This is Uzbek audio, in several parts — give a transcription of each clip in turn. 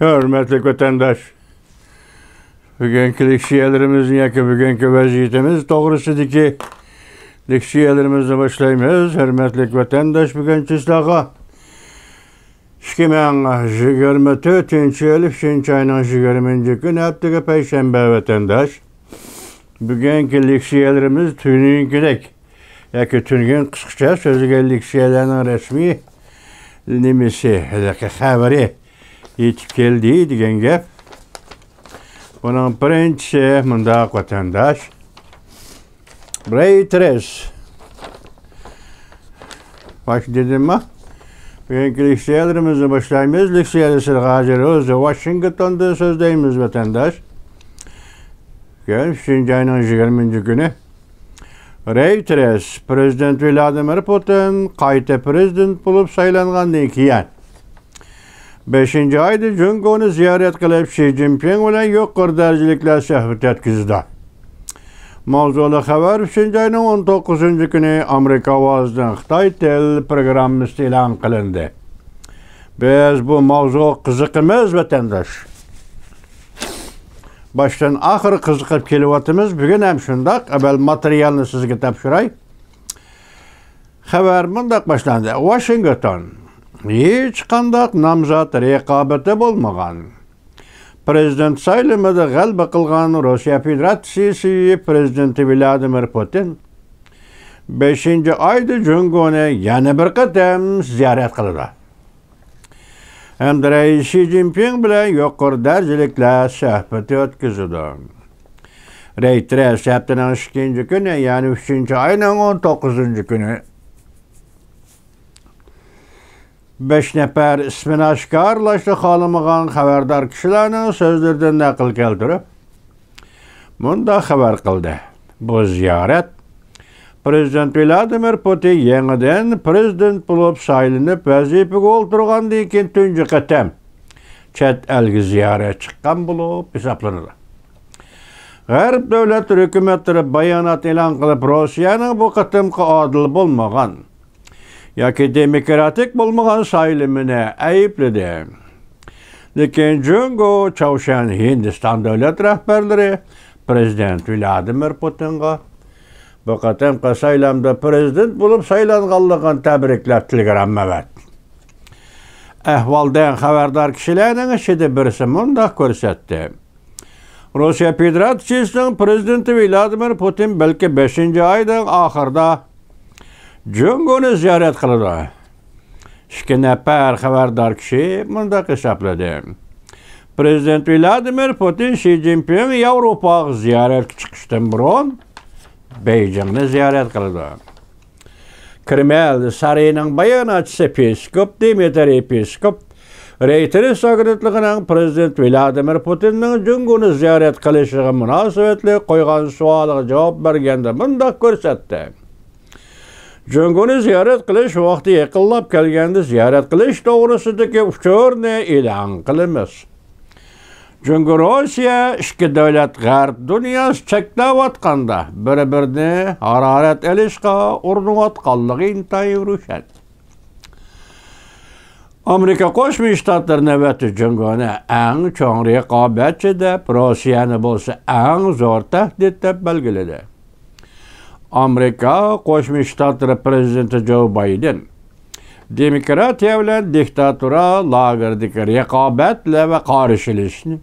Hürmetli vatandaş, bugünkü leksiyelerimizin yaki bugünkü vaziyetimiz doğrusudur leksiyelerimizi başlayımız. Hürmetli vatandaş, bugün çizlağa 2024 yıl ayının 20. gün haftaga Perşembe vatandaş. Bugünkü leksiyelerimiz tünün gidek. Yaki tünün kısaca sözüge leksiyelerinin resmi nimisi, haberi yetip geldi degan gap. Bunun birinchisi mundaq vatandaş. Reuters. Baş dedim mi? Bugünkü leksiyelerimizi başlayımız. Leksiyelisi gazeri Washington'da sözdeyimiz vatandaş. Gel, 3. ayının 20. günü. Reuters, Prezident Vladimir Putin qayta prezident bulup saylangandan keyin 5. ayda Jungonu ziyaret qilib Xi Jinping bilan yuqori darajaliklar suhbat o'tkazdi. Mavzuli xabar 3. ayning 19. kuni Amerika ovozidan Xitoy til programmasi e'lon qilindi. Biz bu mavzu qiziqimiz vatandosh. Baştan ahir qiziqib kelyapmiz. Bugun ham shundoq. Avval materialni sizga topshiray. Xabar mundaq boshlandi. Washington hech qanday nomzod raqobati bo'lmagan. Prezident saylovida g'alaba qilgan Rossiya Federatsiyasi prezidenti Vladimir Putin 5. ayda Jungoni yana bir qatam ziyorat qildi. Hamda Xi Jinping bilan yuqori darajaliklar suhbat o'tkazdi. Reuters haftaning 2. kuni, ya'ni 3. ayning 19. kuni 5 nafar ismini oshkorlashni xohlamagan xabardor kishilarning so'zlaridan naql keltirib, bunda xabar qildi. Bu ziyorat Prezident Vladimir Putin yangidan prezident bo'lib saylanib vazifaga o'tirgandan keyin tunji qatam chet elga ziyorat chiqqan bo'lib hisoblanadi. G'arb davlatlari hukumatlari bayonot e'lon qilib, Rossiyaning bu qatimqi odil bo'lmagan yoki demokratik bo'lmagan saylovini aybladi. Lekin Jungo Chavshan Hindiston davlat rahbarlari Prezident Vladimir Putinga bu qatimqi saylamda prezident bo'lib saylanganligini tabriklab telegrammavat. Ahvoldan xabardor kishilarning ichida birisi mundaq ko'rsatdi. Rossiya Federatsiyasining prezidenti Vladimir Putin balki 5. ayning oxirida Jungoni ziyorat qildi. 2 nafar xabardor kishi mundaq hisobladi. Prezident Vladimir Putin Xi Jinping Yevropaga ziyoratga chiqishdan burun Beijingni ziyorat qildi. Kreml sarayining bayonotchisi Peskov Dmitriy Peskov Reuters agentligining Prezident Vladimir Putinning Jungoni ziyorat qilishiga munosabatli qo'ygan savoliga javob berganda mundaq ko'rsatdi. Jungoni ziyorat qilish vaqti yaqinlab kelganda ziyorat qilish to'g'risidagi uchurni e'lon qilamiz. Jungo Rossiya ikki davlat g'arb dunyosi cheklayotganda bir-birini harorat olishga urinayotganligi intayin ro'shan. Amerika Qo'shma Shtatlari navbati Jungoni eng chong raqobatchi deb, Rossiyani bo'lsa eng zo'r tahdid deb belgiladi. Amerika Qo'shma Shtatlari prezidenti Joe Biden demokratiya bilan diktatura lageridagi raqobatlar va qarshilashni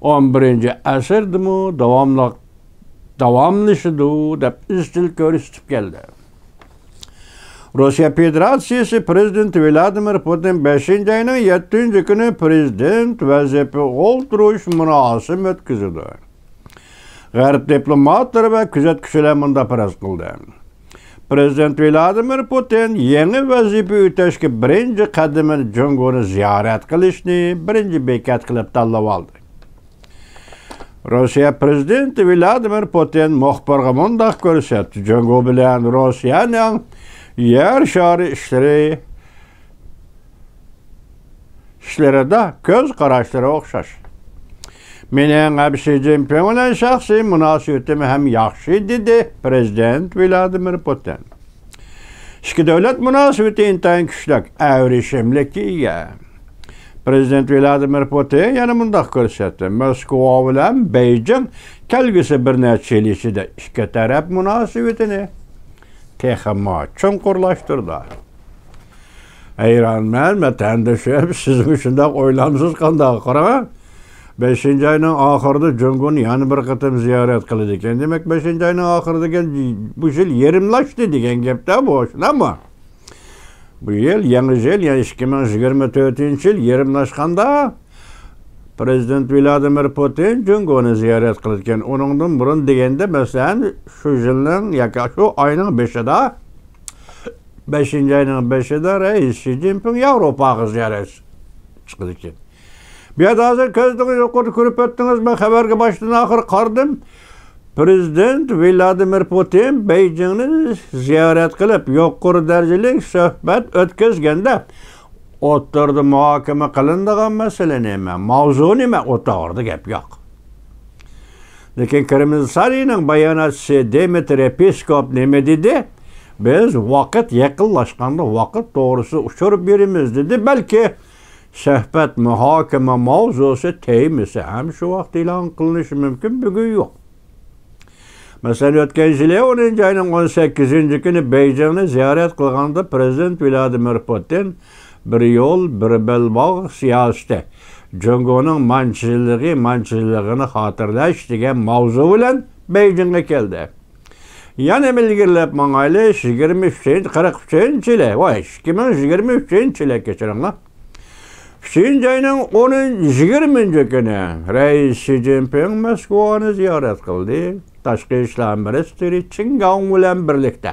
11. asrdimi davomlashidu deb izchil ko'rsatib keldi. Rossiya Federatsiyasi prezidenti Vladimir Putin 5. ayning 7. kuni prezident vazifaga o'tirish marosimini o'tkazdi. G'arb diplomatlari va kuzatuvchilar bunda faraz qildi. Prezident Vladimir Putin yangi vazifa o'tashga birinchi qadamini Jungoni ziyorat qilishni birinchi bekat qilib tanlab oldi. Rossiya prezidenti Vladimir Putin muxbirga mundaq ko'rsatdi. Jungo bilan Rossiyaning yer shari ishlarida ko'z qarashlari o'xshash. Mening Xi Jinping bilan shaxsiy munosabatim ham yaxshi dedi Prezident Vladimir Putin. Ikki davlat munosabati intayin kuchli, avrishimlikka ega. Prezident Vladimir Putin yana mundaq ko'rsatdi. Moskva bilan Beijing kelgusi bir necha yil ichida ikki taraf munosabatini texmo chunqurlashtirdi. Hayronman, vatandoshlar, siz shunday o'ylamsiz qanday qarang. 5-oyning oxirida Junguni yana bir qatam ziyorat qildi ekan. Demak 5-oyning oxirida bu yil yerimlashdi degan gapda bu, shunami? Bu yil yangi yil, ya'ni 2024-yil yerimlashganda Prezident Vladimir Putin Junguni ziyorat qilgan. Uningdan burun deganda, masalan, shu yilning yoki shu oyning 5-ida 5-oyning 5-ida Rais Xi Jinping Yevropaga ziyorat chiqdi ekan. Bir hozir ko'zingizga yuqori ko'rib o'tdingiz, men xabarga boshdan oxir qardim. Prezident Vladimir Putin Beijingni ziyorat qilib, yuqori darajali suhbat o'tkazganda o'tirdi, muhokama qilinadigan masala nima, mavzu nima, o'tirdi, gap yo'q. Lekin Kremlning bayonotchisi Dmitriy Peskov nima dedi? Biz vaqt yaqinlashganda vaqt to'g'risi uchirib beramiz dedi. Balki suhbat muhokama mavzusi tegmasa ham shu vaqt e'lon qilinishi mumkin, bugun yo'q. Masalan, o'tgan yil 10-oyning 18-kuni Beijingni ziyorat qilganda Prezident Vladimir Putin bir yo'l, bir belbog' siyosati, Junguning manchilligini xotirlash degan mavzu bilan Beijingga keldi. Yana ilgirlab mang'ayli 23-43-yil, voy, 2023-yil kechiringlar. 5-oyning 20-kuni Rais Xi Jinping Moskvani ziyorat qildi. Tashqi ishlar ministri Qin Gang bilan birlikda.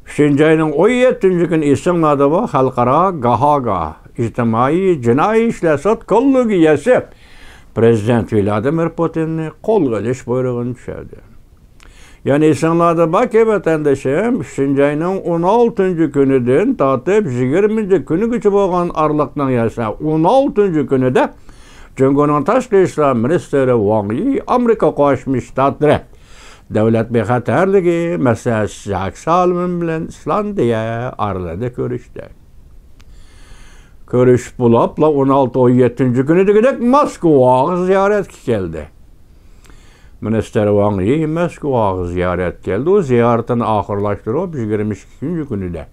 5-oyning 17-kuni Istanbulda xalqaro Gahaga ijtimoiy jinoiy ishlar sud kollegiyasi Prezident Vladimir Putinni qo'lga olish buyrug'ini tushirdi. Yani insanlarda bak vatandaşım 5-oyning 16-kunidan tortib 20-kunigacha bo'lgan aralıqdan yaşa 16-kunida Junguning tashqi ishlar ministri Wang Yi Amerika Qo'shma Shtatlari davlat bexatarligi masalasi Jack Sullivan bilan Islandiya aralarida ko'rishdi. Ko'rish bo'lib, 16-17-kunidagidek Moskvaga ziyoratga keldi. Minister Wang Yi Moskvaga ziyorat keldi. O ziyoratini oxirlashtirib 22-kunida.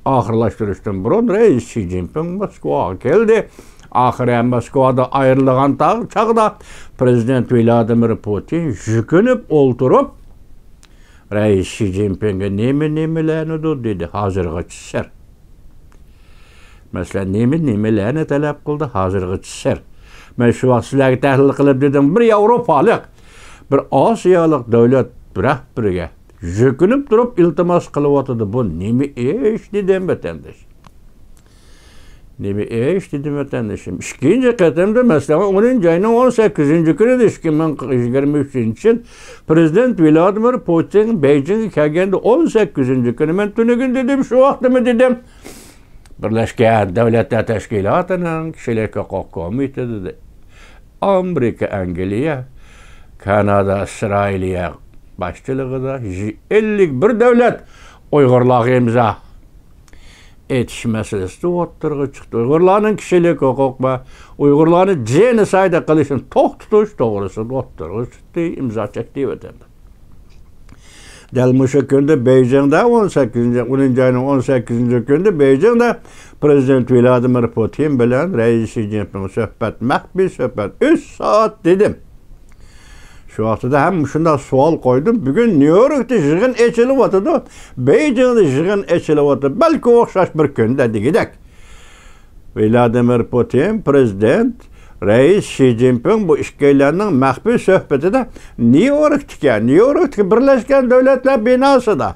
Oxirlashtirishdan burun Rais Xi Jinping Moskvaga keldi. Oxiri Moskvada ayrılgan chaqda Prezident Vladimir Putin yukinib o'ltirib Rais Xi Jinpingga nima-nimalarni dedi, hozirgacha sir. Masalan, nima-nimalarni talab qildi, hozirgacha sir. Men shu vaqt sizlarga tahlil qilib dedim, bir Yevropalik, bir Osiyolik davlat rahbariga yukinib turib iltimos qilyotdi. Bu nima ish dedim vatandosh. Nima ish dedim vatandoshim. Ikkinchi qatamda masalan 10-oyning 18-kunida 2023-yil Prezident Vladimir Putin Beijingga kelganda 18-kuni men tunugin dedim, shu vaqtimi dedim. Birlashgan Davlatlar Tashkilotining Kishilar huquq komiteti Amerika, Angliya, Kanada, İsrailiya başçılığında 51 davlat Uyg'urlarga imzo etish masalasida o'tirg'i chiqdi. Uyg'urlarning kishilik huquq va Uyg'urlarni genosid qilishini to'xtatish to'g'risida o'tirg'i chiqdi, imzo chekdi o'tadi. Dal mushu kunda Beijingda 10-oyning 18-kunida Beijingda Prezident Vladimir Putin bilan Rais Xi Jinping maxfiy suhbat 3 soat dedim. Şu vaqtida ham shunday savol qo'ydim. Bugun Nyu-Yorkda yig'in echilyapti. Beijingda yig'in echilyapti. Balki o'xshash bir kunda degidek. Vladimir Putin prezident Rais Xi Jinping bu ikkilarning maxfiy suhbatida Nyu-Yorkdagi Birlashgan Davlatlar binosida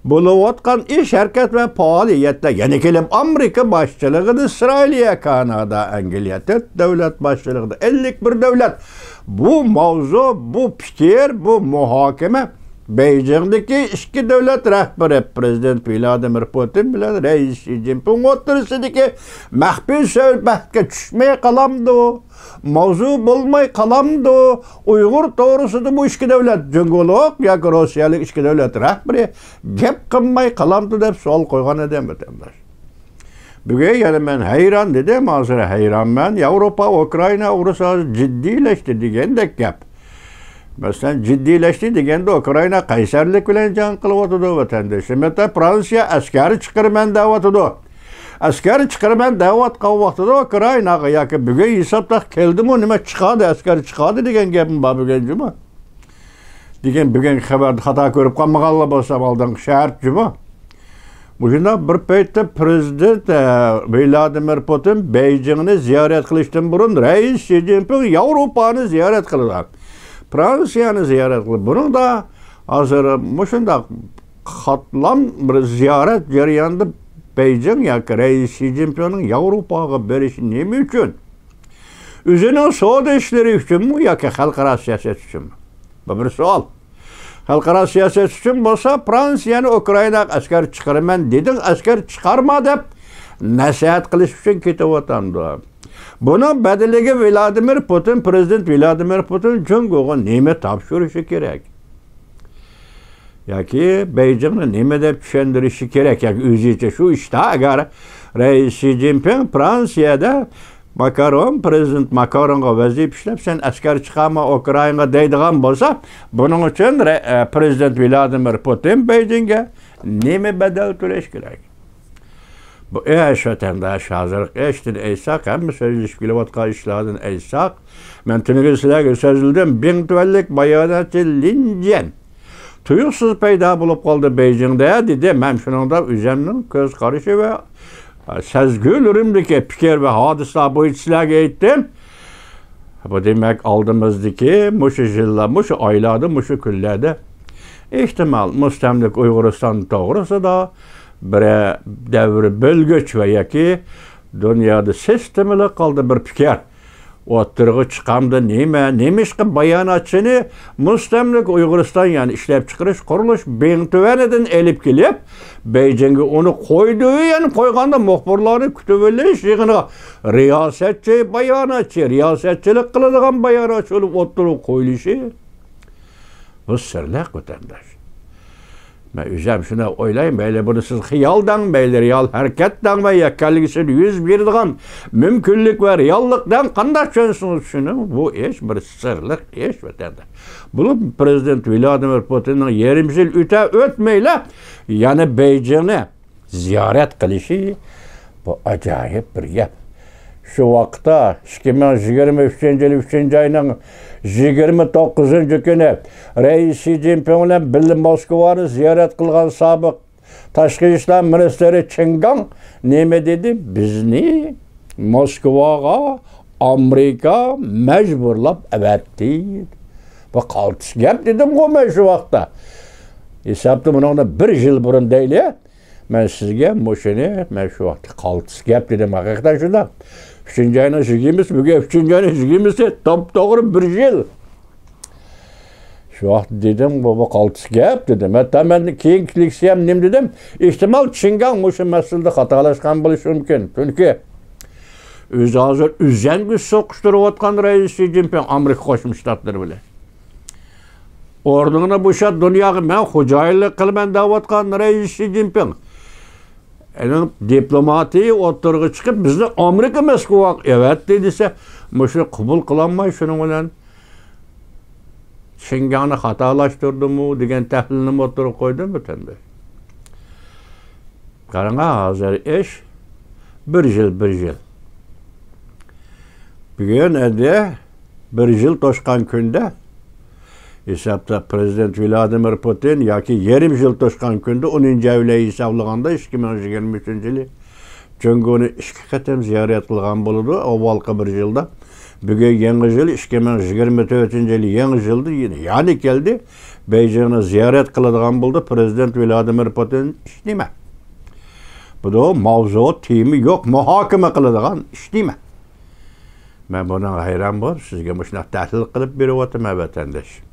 bo'layotgan ish harakat va faoliyatlar yana kelib Amerika boshchiligida İsrailiya, Kanada, Angliya 4 davlat boshchiligida 51 davlat bu mavzu, bu fikir, bu muhokama Beijingdagi ikki davlat rahbari Prezident Vladimir Putin bilan Rais Xi Jinping o'tirishidagi maxfiy suhbatga tushmay qolamdi. Mavzu bo'lmay qolamdi. Uyg'ur to'g'risida bu ikki davlat Jungulik yoki Rossiyalik ikki davlat rahbari gap qilmay qolamdi deb savol qo'ygan edim vatandosh. Bugün yani ben hayran dedim, hazır hayran ben. Avrupa, Ukrayna urusu ciddileşti degandek gap. Mesela ciddileşti deganda Ukrayna Kaysarlik bilen can kılıvatıdı vatandaşı. Meta Fransiya askeri çıkarman davatıdı. Askeri çıkarman davat kavvatıdı Ukrayna'ga yaki bugün hesapta keldi mi nime çıkadı askeri çıkadı degen gapim var bugün cuma. Degen bugün haber hata görüp kalmagalla bolsam aldan şart cuma. Bugün bir paytda prezident Vladimir Putin Beijing'ni ziyaret kılıştan burun Reis Xi Jinping Avrupa'nı ziyaret kıldılar. Fransiya'nı ziyaret kıldı. Bunun da hazır muşunda katlam bir ziyaret jarayanda Beijing yaki Reis Xi Jinping'in Avrupa'ga berişi nemi üçün? Üzerine soğuda işleri üçün mü yaki halkara siyaset üçün mü? Bu bir sual. Halkara siyaset için olsa Fransiya'nı Ukrayna asker çıkarman dedin, asker çıkarma dep nasihat kılış için ketavatandı. Bunun bedeliga Vladimir Putin, Prezident Vladimir Putin Cumhur'a neme tapşırışı gerek. Yaki Beijing'ni neme dep düşündürüşü gerek. Yaki üzüce şu işte agar Reis Xi Jinping Fransiyada Prezident Macron'a vaziyet işlep sen asker çıkarma Ukrayna'ga deydigan bolsa, bunun için Prezident Vladimir Putin Beijing'e neme bedel töleş gerek. Bu eş vatandaş hazırlık eştin eysak, hem sözleşip kilovatka işladın eysak, men tünügüsülerge sözüldüm, bin tüvellik bayanatı Linjen. Tuyuksuz peyda bulup kaldı Beijing'de, dedi, men şununda üzemnin göz karışı ve sezgülürümdeki fikir ve hadisler boyutçularga ettim. Bu demek aldığımızdaki muşu yıllar, muşu aylarda, muşu küllerde ihtimal müstemlik Uyguristan doğrusu da bir devri bölgüç ve yaki dünyada sistemli kaldı bir fikir. Ottırgı çıkamdı neymiş ki bayanatçını müstemlik Uyguristan yani işlep çıkarış kuruluş bin tüveneden elip gelip Beijing'e onu koyduğu yani koyganda muhbirleri kütübeleş yığına riyasetçi bayanatçı, riyasetçilik kılıdığın bayanatçı olup ottırgı koyuluşu bu sırlak vatandaş. Ben üzem şuna oylayın, böyle bunu siz hiyaldan, böyle real hareketden ve yakkallıkısını 101'den mümkünlük ve reallıktan kandaş çönsünüz şunu. Bu iş bir sırlık iş vatandaş. Bunu Prezident Vladimir Putin'in yerimsil ötmeyle yani Beijing'e ziyaret kılışı bu acayip bir yap. Şu vakta 2023 ayının 29 günü Reis Xi Jinping ile birlikte Moskova'nı ziyaret kılgan sabık Tashqi ishlar ministri Chingang nima dedi? Bizni Moskvaga Amerika mecburlab avatdi. Bu qaltis gap dedim-ku men shu vaqtda. Hesapda buni 1 yil burun deyli. Men sizga mushuni men shu vaqtda qaltis gap dedim haqiqatan shunda. 3-ayni 20'si, bugün 3-ayni 20'si top-to'g'ri 1 yil. Şu vaqt dedim, bu qaltis gap dedim. Hatta men keyingilikisi ham nim dedim. Ehtimal Chingang mushu masalada xatolashgan bo'lishi mumkin. Chunki o'zi hozir uzangi so'qishtirayotgan Reis Xi Jinping Amerika Qo'shma Shtatlari bilan. O'rnini bo'shat dunyoga men xo'jayinlik qilman deyotgan Reis Xi Jinping. Yani diplomatiyi o'ttirg'i chiqib bizni Amerika Moskva evet dediyse, mushu qabul qilinmay shuning bilan Shingangni xatolashtirdimu degan tahlilni o'ttirib qo'ydim butanda. Qarang, hozir ish 1 yil. Bugun edi 1 yil to'shqan kunda hesapda Prezident Vladimir Putin yoki yarim yil to'shqan kunda 10-avlay hisoblaganda 2023-yili Junguni 2 qatam ziyorat qilgan bo'ldi avvalgi 1 yilda. Bugun yangi yil 2024-yili yangi yilda yana keldi. Beijingni ziyorat qiladigan bo'ldi Prezident Vladimir Putin. Ish nima? Bu da mavzu temi yo'q, muhokama qiladigan ish nima? Men buna hayron bor, sizga mushunday tahlil qilib beryapman vatandosh.